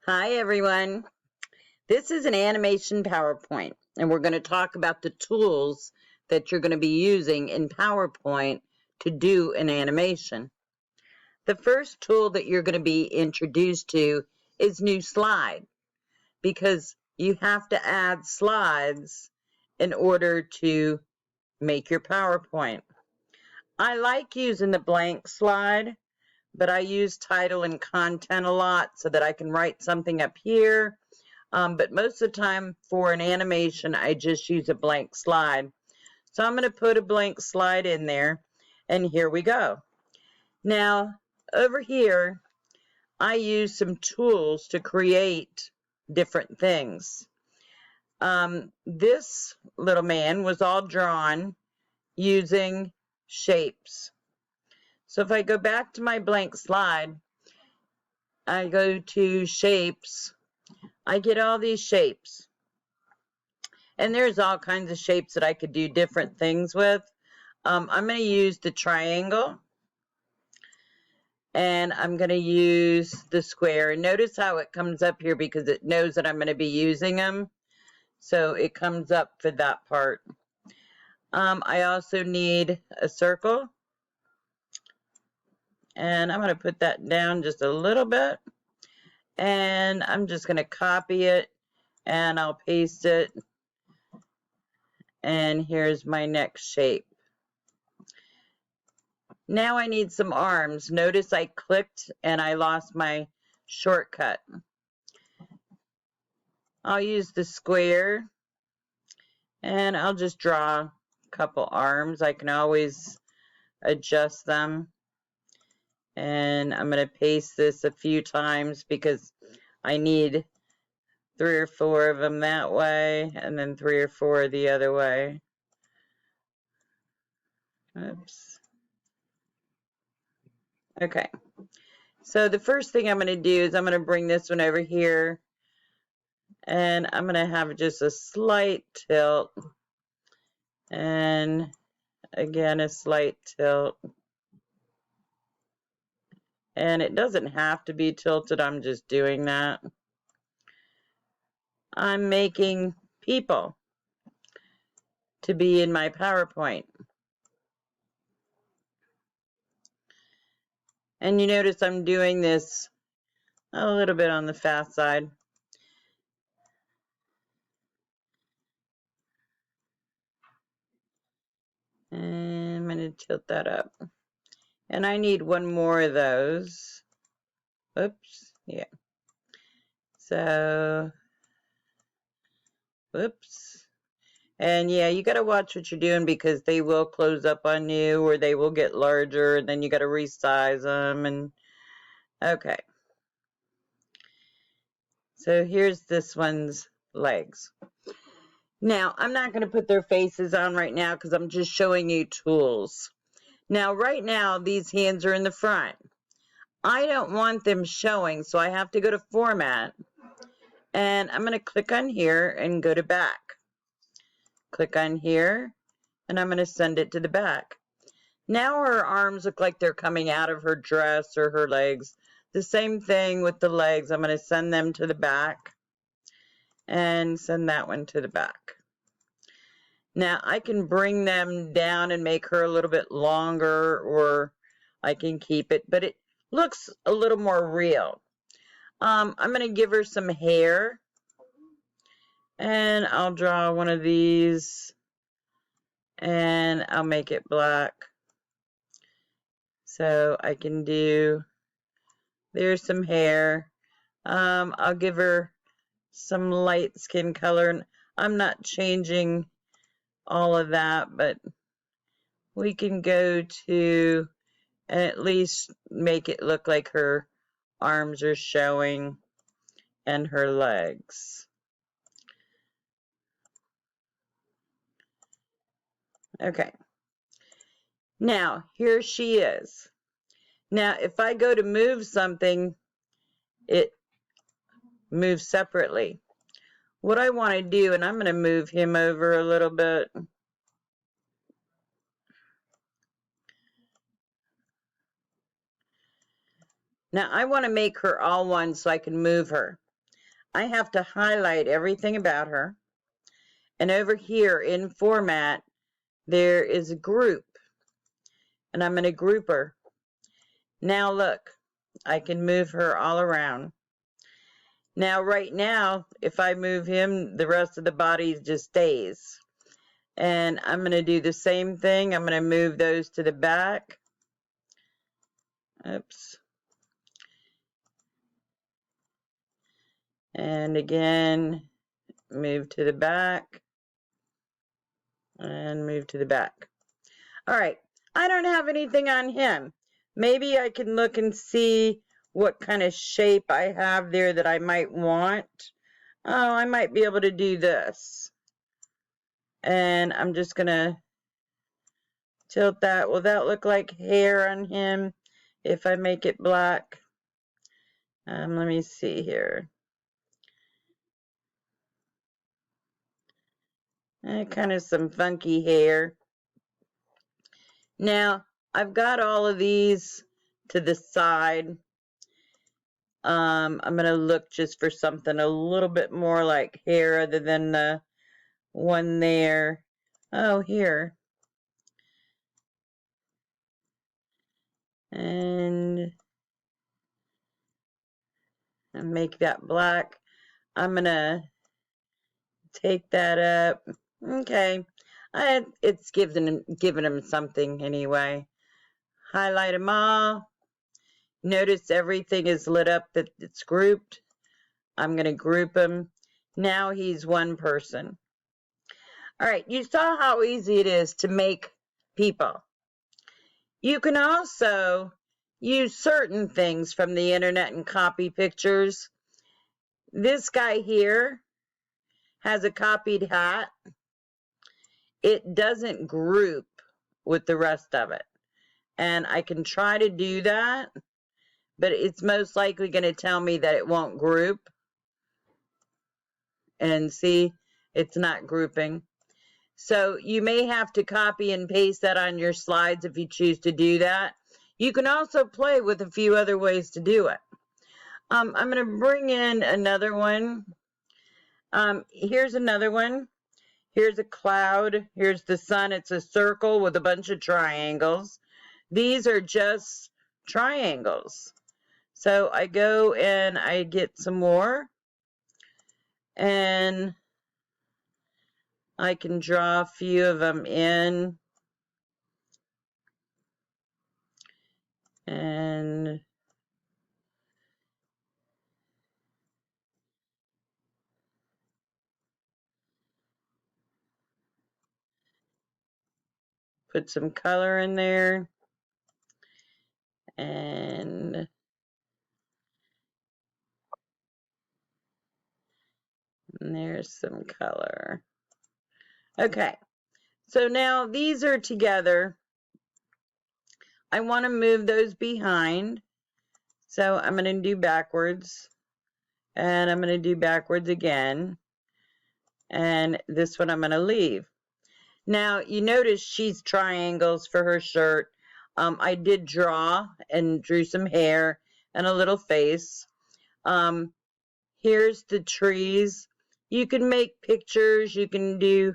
Hi everyone. This is an animation PowerPoint and we're going to talk about the tools that you're going to be using in PowerPoint to do an animation. The first tool that you're going to be introduced to is New Slide because you have to add slides in order to make your PowerPoint. I like using the blank slide, but I use title and content a lot so that I can write something up here. But most of the time for an animation, I just use a blank slide. So I'm going to put a blank slide in there, and here we go. Now, over here, I use some tools to create different things. This little man was all drawn using shapes. So if I go back to my blank slide, I go to shapes, I get all these shapes. And there's all kinds of shapes that I could do different things with. I'm going to use the triangle. And I'm going to use the square. And notice how it comes up here because it knows that I'm going to be using them. So it comes up for that part. I also need a circle. And I'm going to put that down just a little bit. And I'm just going to copy it. And I'll paste it. And here's my next shape. Now I need some arms. Notice I clicked and I lost my shortcut. I'll use the square and I'll just draw a couple arms. I can always adjust them. And I'm going to paste this a few times because I need 3 or 4 of them that way and then 3 or 4 the other way. Oops. Okay. So the first thing I'm going to do is I'm going to bring this one over here. And I'm going to have just a slight tilt. And again, a slight tilt. And it doesn't have to be tilted. I'm just doing that. I'm making people to be in my PowerPoint. And you notice I'm doing this a little bit on the fast side. And I'm going to tilt that up. And I need one more of those. Oops. Yeah. So, oops. And yeah, you got to watch what you're doing because they will close up on you or they will get larger and then you got to resize them. And okay. So here's this one's legs. Now, I'm not going to put their faces on right now because I'm just showing you tools. Now, right now, these hands are in the front. I don't want them showing, so I have to go to Format. And I'm going to click on here and go to Back. Click on here, and I'm going to send it to the back. Now her arms look like they're coming out of her dress or her legs. The same thing with the legs. I'm going to send them to the back and send that one to the back. Now I can bring them down and make her a little bit longer, or I can keep it, but it looks a little more real. I'm going to give her some hair, and I'll draw one of these, and I'll make it black. So I can do, there's some hair. I'll give her some light skin color. I'm not changing all of that, but we can go to and at least make it look like her arms are showing and her legs. Okay. Now, here she is. Now, if I go to move something, it moves separately. What I want to do, and I'm going to move him over a little bit. Now, I want to make her all one so I can move her. I have to highlight everything about her. And over here in format, there is a group. And I'm going to group her. Now look, I can move her all around. Now right now, if I move him, the rest of the body just stays. And I'm going to do the same thing. I'm going to move those to the back. Oops. And again, move to the back. And move to the back. All right. I don't have anything on him. Maybe I can look and see what kind of shape I have there that I might want. Oh, I might be able to do this. And I'm just going to tilt that. Will that look like hair on him if I make it black? Let me see here. Kind of some funky hair. Now, I've got all of these to the side. I'm going to look just for something a little bit more like hair other than the one there. Oh, here. And make that black. I'm going to take that up. Okay. It's giving him something anyway. Highlight them all. Notice everything is lit up that it's grouped. I'm going to group them. Now he's one person. All right, you saw how easy it is to make people. You can also use certain things from the internet and copy pictures. This guy here has a copied hat. It doesn't group with the rest of it. And I can try to do that, but it's most likely going to tell me that it won't group. And see, it's not grouping. So you may have to copy and paste that on your slides if you choose to do that. You can also play with a few other ways to do it. I'm going to bring in another one. Here's another one. Here's a cloud. Here's the sun. It's a circle with a bunch of triangles. These are just triangles. So I go and I get some more. And I can draw a few of them in. And put some color in there. And there's some color. Okay, so now these are together. I want to move those behind. So I'm going to do backwards. And I'm going to do backwards again. And this one I'm going to leave. Now, you notice she's triangles for her shirt. I did draw and drew some hair and a little face. Here's the trees. You can make pictures. You can do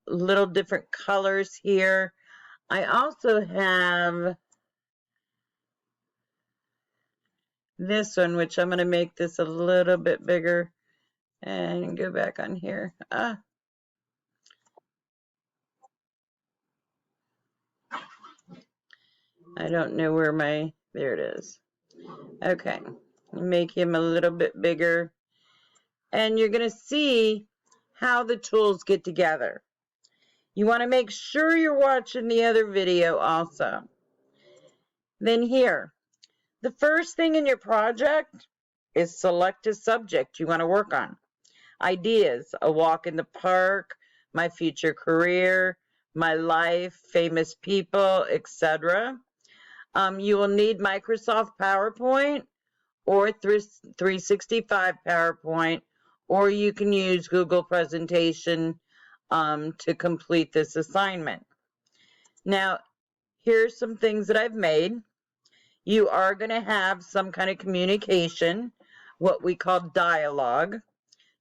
little different colors here. I also have this one, which I'm going to make this a little bit bigger and go back on here. I don't know where there it is. Okay, make him a little bit bigger. And you're going to see how the tools get together. You want to make sure you're watching the other video also. Then here, the first thing in your project is select a subject you want to work on. Ideas, a walk in the park, my future career, my life, famous people, etc. You will need Microsoft PowerPoint or 365 PowerPoint, or you can use Google Presentation to complete this assignment. Now, here's some things that I've made. You are going to have some kind of communication what we call dialogue.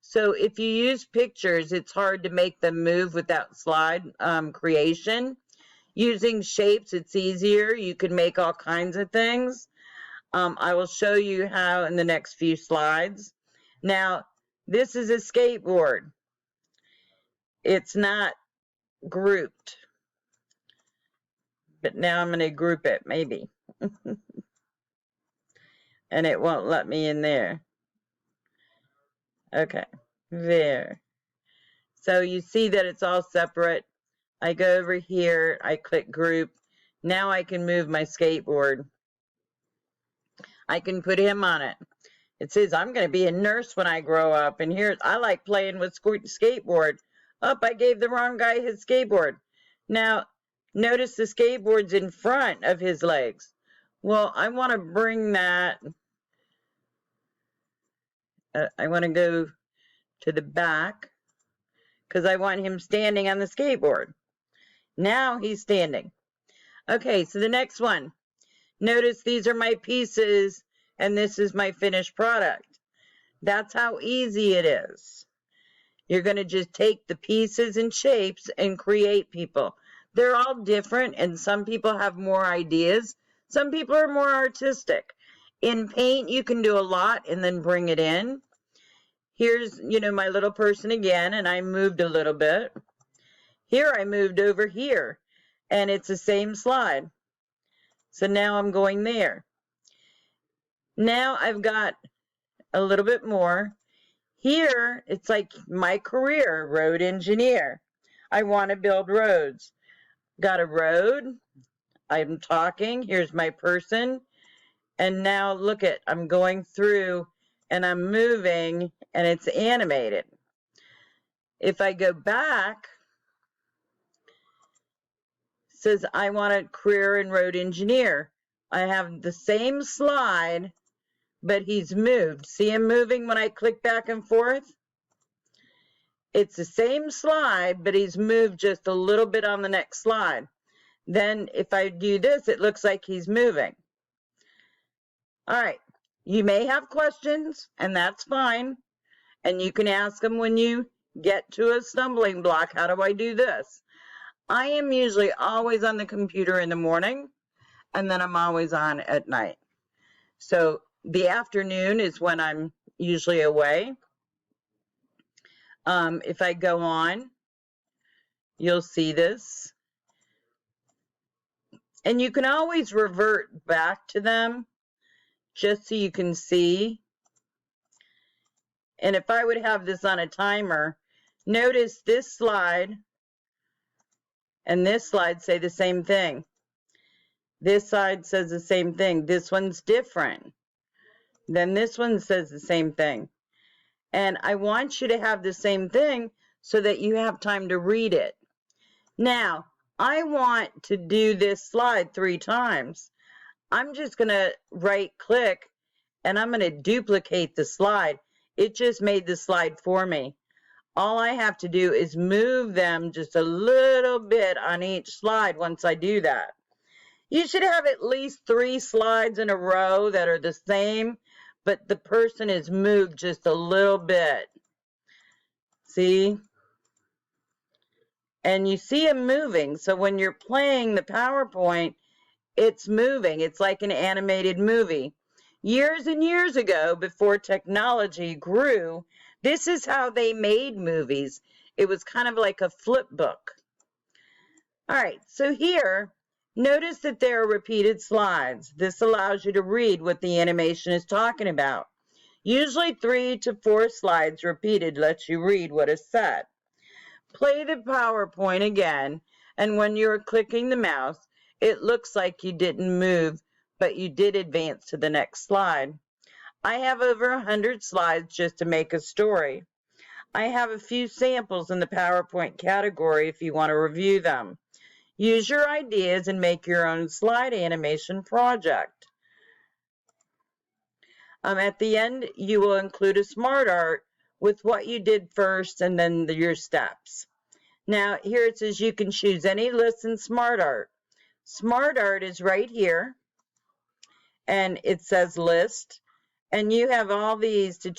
So if you use pictures, it's hard to make them move without slide creation. Using shapes, it's easier. You can make all kinds of things. I will show you how in the next few slides. Now, this is a skateboard. It's not grouped. But now I'm going to group it, maybe. And it won't let me in there. Okay, there. So you see that it's all separate. I go over here, I click group. Now I can move my skateboard. I can put him on it. It says I'm going to be a nurse when I grow up. And here, I like playing with skateboard. Oh, I gave the wrong guy his skateboard. Now, notice the skateboard's in front of his legs. Well, I want to bring that. I want to go to the back because I want him standing on the skateboard. Now he's standing. Okay, so the next one. Notice these are my pieces and this is my finished product. That's how easy it is. You're going to just take the pieces and shapes and create people. They're all different and some people have more ideas. Some people are more artistic. In Paint, you can do a lot and then bring it in. Here's, my little person again, and I moved a little bit. Here I moved over here, and it's the same slide. So now I'm going there. Now I've got a little bit more. Here, it's like my career, road engineer. I want to build roads. Got a road. I'm talking. Here's my person. And now look at, I'm going through and I'm moving and it's animated. If I go back, it says I want a career in road engineer. I have the same slide, but he's moved. See him moving when I click back and forth? It's the same slide, but he's moved just a little bit on the next slide. Then if I do this, it looks like he's moving. All right, you may have questions, and that's fine. And you can ask them when you get to a stumbling block. How do I do this? I am usually always on the computer in the morning, and then I'm always on at night. So the afternoon is when I'm usually away. If I go on, you'll see this. And you can always revert back to them just so you can see. And if I would have this on a timer, notice this slide and this slide say the same thing. This side says the same thing. This one's different. Then this one says the same thing. And I want you to have the same thing so that you have time to read it. Now, I want to do this slide 3 times. I'm just going to right click and I'm going to duplicate the slide. It just made the slide for me. All I have to do is move them just a little bit on each slide once I do that. You should have at least 3 slides in a row that are the same, but the person is moved just a little bit. See? And you see him moving. So when you're playing the PowerPoint, it's moving. It's like an animated movie. Years and years ago, before technology grew, this is how they made movies. It was kind of like a flip book. All right, so here, notice that there are repeated slides. This allows you to read what the animation is talking about. Usually 3 to 4 slides repeated lets you read what is said. Play the PowerPoint again, and when you're clicking the mouse, it looks like you didn't move, but you did advance to the next slide. I have over 100 slides just to make a story. I have a few samples in the PowerPoint category if you want to review them. Use your ideas and make your own slide animation project. At the end, you will include a smart art with what you did first and then your steps. Now, here it says you can choose any list in smart art. Smart art is right here, and it says list, And you have all these to